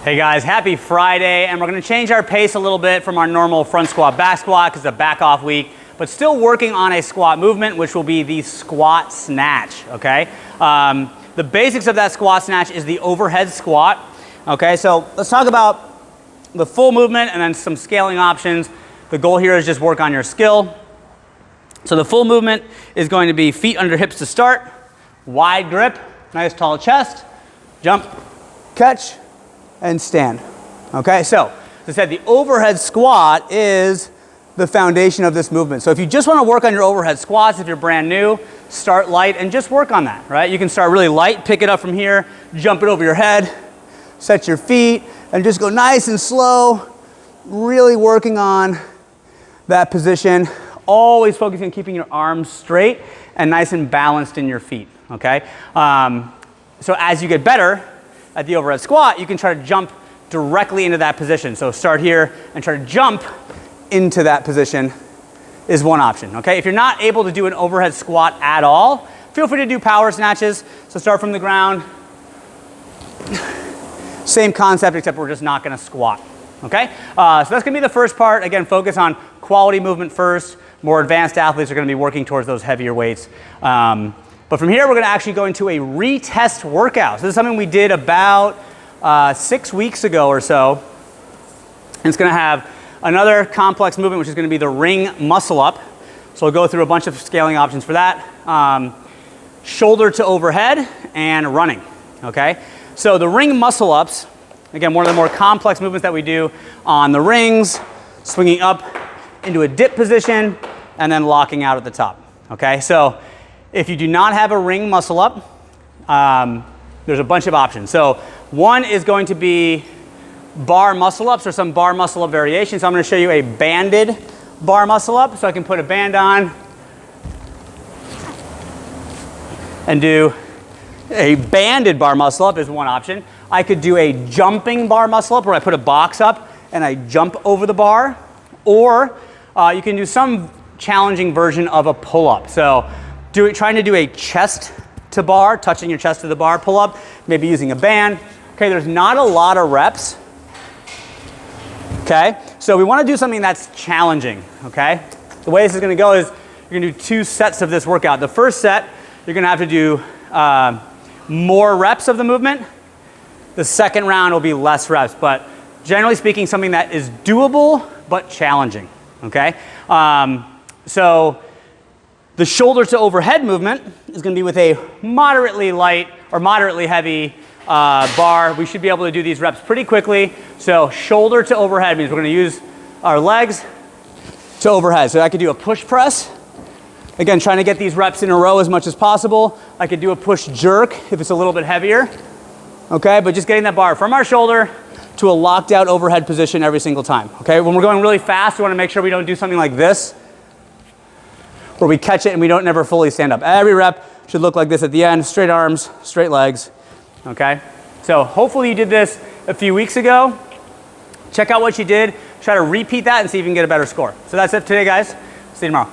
Hey guys, happy Friday, and we're gonna change our pace a little bit from our normal front squat, back squat, because it's a back off week, but still working on a squat movement, which will be the squat snatch, okay? The basics of that squat snatch is the overhead squat, okay? So let's talk about the full movement and then some scaling options. The goal here is just work on your skill. So the full movement is going to be feet under hips to start, wide grip, nice tall chest, jump, catch, and stand. Okay, so as I said, the overhead squat is the foundation of this movement. So if you just want to work on your overhead squats, if you're brand new, start light and just work on that, right? You can start really light, pick it up from here, jump it over your head, set your feet, and just go nice and slow, really working on that position, always focusing on keeping your arms straight and nice and balanced in your feet, okay? So as you get better at the overhead squat, you can try to jump directly into that position. So start here and try to jump into that position is one option, okay? If you're not able to do an overhead squat at all, feel free to do power snatches. So start from the ground. Same concept, except we're just not gonna squat, okay? So that's gonna be the first part. Again, focus on quality movement first. More advanced athletes are gonna be working towards those heavier weights. But from here, we're gonna actually go into a retest workout. So this is something we did about 6 weeks ago or so. And it's gonna have another complex movement, which is gonna be the ring muscle up. So we'll go through a bunch of scaling options for that. Shoulder to overhead and running, okay? So the ring muscle ups, again, one of the more complex movements that we do on the rings, swinging up into a dip position and then locking out at the top, okay? So if you do not have a ring muscle up, there's a bunch of options. So one is going to be bar muscle ups or some bar muscle up variations. So I'm going to show you a banded bar muscle up. So I can put a band on and do a banded bar muscle up is one option. I could do a jumping bar muscle up where I put a box up and I jump over the bar. Or you can do some challenging version of a pull up. So trying to do a chest to bar, touching your chest to the bar pull up, maybe using a band. Okay, there's not a lot of reps. Okay, so we want to do something that's challenging, okay? The way this is going to go is you're going to do 2 sets of this workout. The first set, you're going to have to do more reps of the movement. The second round will be less reps, but generally speaking, something that is doable but challenging, okay? So the shoulder to overhead movement is going to be with a moderately light or moderately heavy bar. We should be able to do these reps pretty quickly. So shoulder to overhead means we're going to use our legs to overhead. So I could do a push press. Again, trying to get these reps in a row as much as possible. I could do a push jerk if it's a little bit heavier. Okay, but just getting that bar from our shoulder to a locked out overhead position every single time. Okay, when we're going really fast, we want to make sure we don't do something like this, where we catch it and we don't never fully stand up. Every rep should look like this at the end, straight arms, straight legs, okay? So hopefully you did this a few weeks ago. Check out what you did, try to repeat that and see if you can get a better score. So that's it today, guys. See you tomorrow.